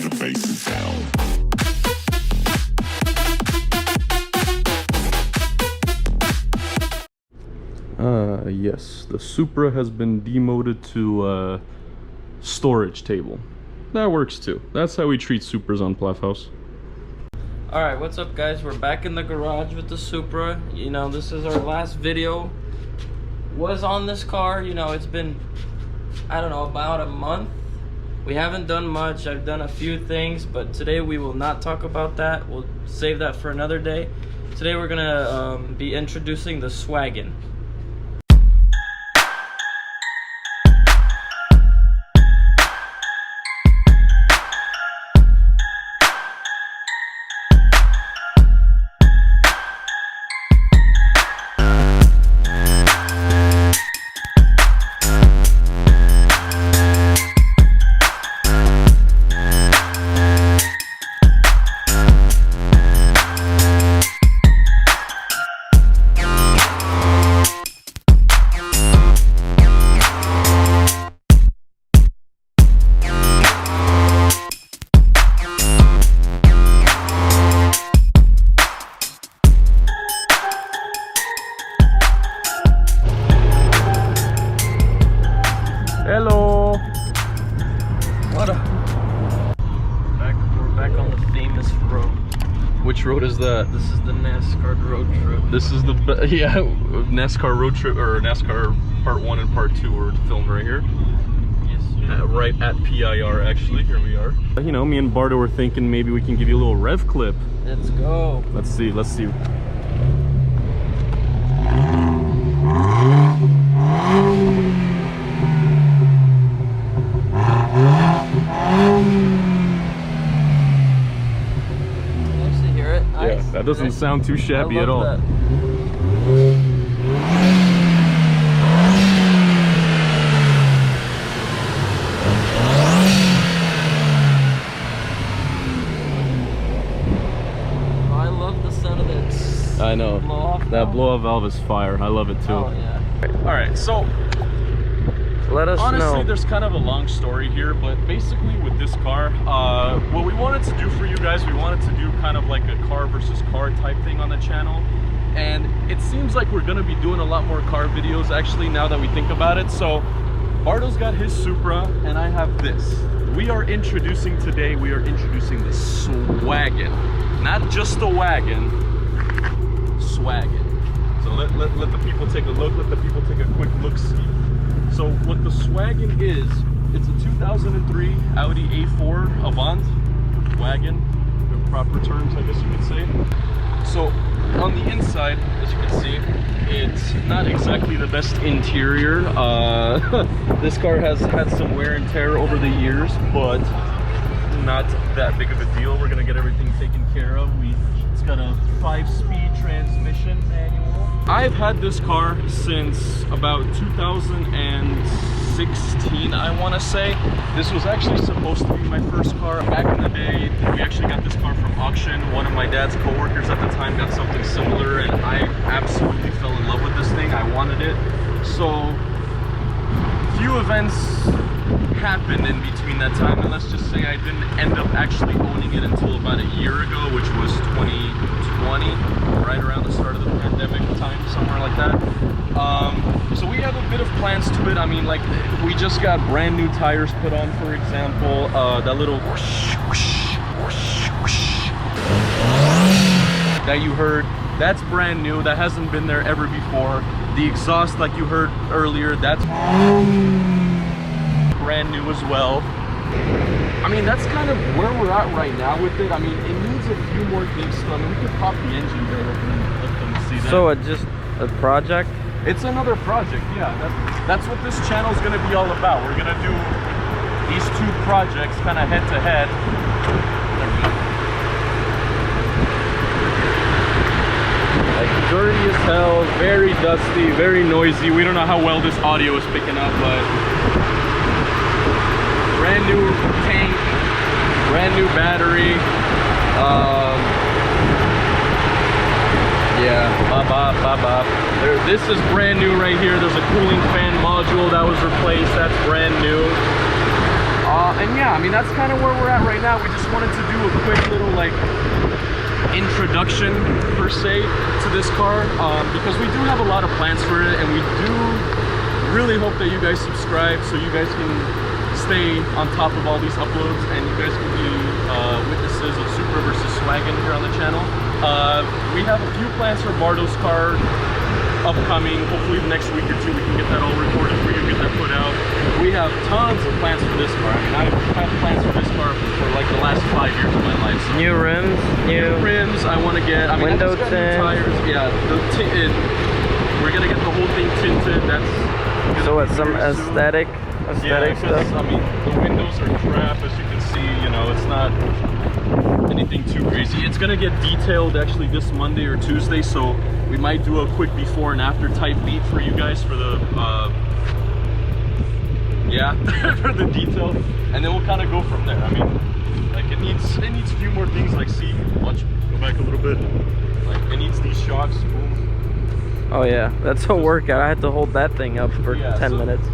the bass is down. Yes, the Supra has been demoted to storage table. That works too. That's how we treat Supras on Plath House. Alright, what's up guys? We're back in the garage with the Supra. You know, this is our last video. Was on this car, you know, it's been, I don't know, about a month. We haven't done much. I've done a few things, but today we will not talk about that. We'll save that for another day. Today we're gonna be introducing the Swagon. Hello. What a... We're back on the famous road. Which road is that? This is the NASCAR road trip. This is the NASCAR road trip, or NASCAR part 1 and part 2 were filmed right here. Yes, sir. Right at PIR actually. Here we are. You know, me and Bardo were thinking maybe we can give you a little rev clip. Let's go. Let's see. Yeah, that doesn't sound too shabby at all. That. Oh, I love the sound of that. I know. That blow-off valve is fire. I love it too. Oh, yeah. All right, so let us honestly, know. there's kind of a long story here, but basically with this car, what we wanted to do for you guys, we wanted to do kind of like a car versus car type thing on the channel. And it seems like we're gonna be doing a lot more car videos actually now that we think about it. So Bardo's got his Supra and I have this. We are introducing the Swagon. Not just a wagon, Swagon. So let the people take a look, let the people take a quick look-see. So what the Swagon is, it's a 2003 Audi A4 Avant wagon, in proper terms, I guess you could say. So on the inside, as you can see, it's not exactly the best interior. This car has had some wear and tear over the years, but not that big of a deal. We're gonna get everything taken care of. It's got a 5-speed transmission manual. I've had this car since about 2016, I want to say. This was actually supposed to be my first car back in the day. We actually got this car from auction. One of my dad's co-workers at the time got something similar, and I absolutely fell in love with this thing. I wanted it. So few events happened in between that time, and let's just say I didn't end up actually owning it until about a year ago, which was 2020, right around the start of the pandemic time, somewhere like that. So we have a bit of plans to it. I mean, like, we just got brand new tires put on, for example. That little whoosh, whoosh, whoosh, whoosh that you heard, that's brand new. That hasn't been there ever before. The exhaust, like you heard earlier, that's brand new as well. I mean, that's kind of where we're at right now with it. I mean, it needs a few more things still. I mean, we could pop the engine there and let them see that. So just a project? It's another project, yeah. That's what this channel is going to be all about. We're going to do these two projects kind of head to head. Like, dirty as hell, very dusty, very noisy. We don't know how well this audio is picking up, but brand new tank, brand new battery. Yeah, this is brand new right here. There's a cooling fan module that was replaced. That's brand new. And yeah, I mean, that's kind of where we're at right now. We just wanted to do a quick little like introduction per se to this car, because we do have a lot of plans for it, and we do really hope that you guys subscribe so you guys can stay on top of all these uploads, and you guys can be witnesses of Supra versus Swaggin here on the channel. We have a few plans for Bardo's car upcoming. Hopefully the next week or two we can get that all recorded for you, get that put out. We have tons of plans for this car. I mean, I've had plans for this car for like the last 5 years of my life. So New rims, new rims. I want to get. I mean, window I just got new tires. Yeah, the tinted. We're gonna get the whole thing tinted. That's so what? Some aesthetic stuff. I mean, the windows are crap, as you can see. You know, it's not anything too crazy. It's gonna get detailed actually this Monday or Tuesday, so we might do a quick before and after type beat for you guys for the for the detail, and then we'll kind of go from there. I mean, like it needs a few more things. Like, see, watch, go back a little bit. Like it needs these shocks. Boom. Oh yeah, that's a workout. I had to hold that thing up for 10 minutes.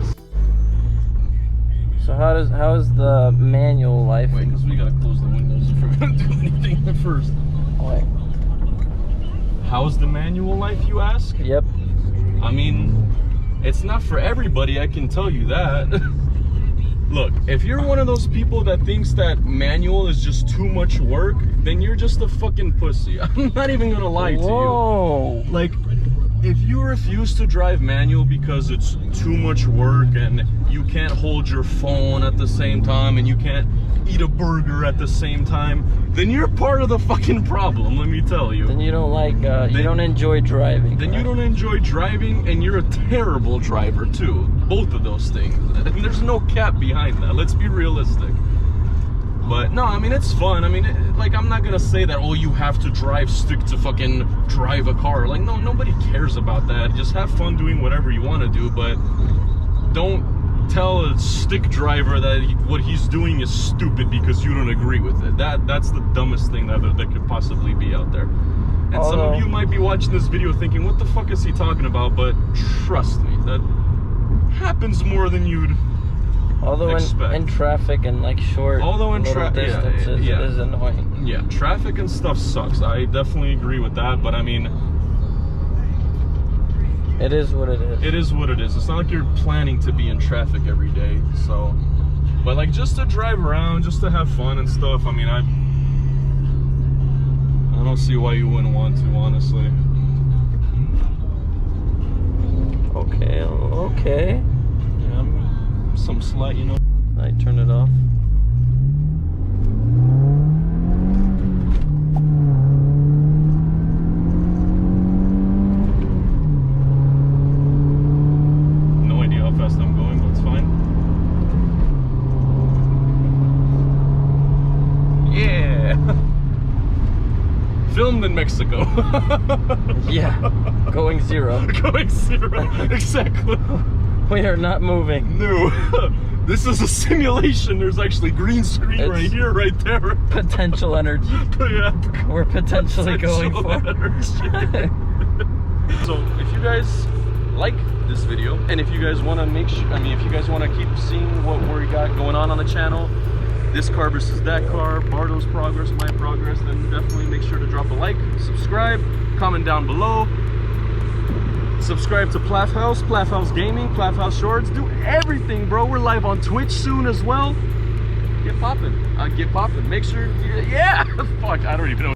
So how is the manual life? Wait, because we gotta close the windows if we're gonna do anything at first. Wait. How's the manual life, you ask? Yep. I mean, it's not for everybody, I can tell you that. Look, if you're one of those people that thinks that manual is just too much work, then you're just a fucking pussy. I'm not even gonna lie to you. Whoa. Like, if you refuse to drive manual because it's too much work and you can't hold your phone at the same time and you can't eat a burger at the same time, then you're part of the fucking problem, let me tell you. Then you don't like, you don't enjoy driving. Then you don't enjoy driving, and you're a terrible driver too. Both of those things. And there's no cap behind that, let's be realistic. But no, I mean, it's fun. I mean, like, I'm not gonna say that, oh, you have to stick to fucking drive a car. Like, no, nobody cares about that. Just have fun doing whatever you want to do, but don't tell a stick driver that what he's doing is stupid because you don't agree with it. That's the dumbest thing that could possibly be out there. And some of you might be watching this video thinking, what the fuck is he talking about? But trust me, that happens more than you'd Although in traffic and like short distances, it is annoying. Yeah, traffic and stuff sucks. I definitely agree with that, but I mean, it is what it is. It is what it is. It's not like you're planning to be in traffic every day, so. But like, just to drive around, just to have fun and stuff, I mean, I don't see why you wouldn't want to, honestly. Okay. Yeah, some slight, you know. I turn it off. No idea how fast I'm going, but it's fine. Yeah. Filmed in Mexico. Yeah. Going zero. Going zero. Exactly. We are not moving. No. This is a simulation. There's actually green screen right here, right there. Potential energy. Yeah. We're potentially going for energy. So if you guys like this video, and if you guys want to if you guys want to keep seeing what we got going on the channel, this car versus that car, Bardo's progress, my progress, then definitely make sure to drop a like, subscribe, comment down below. Subscribe to Plath House Gaming, Plath House Shorts, do everything, bro. We're live on Twitch soon as well. Get poppin'. Get poppin'. Make sure, yeah, fuck, I don't even know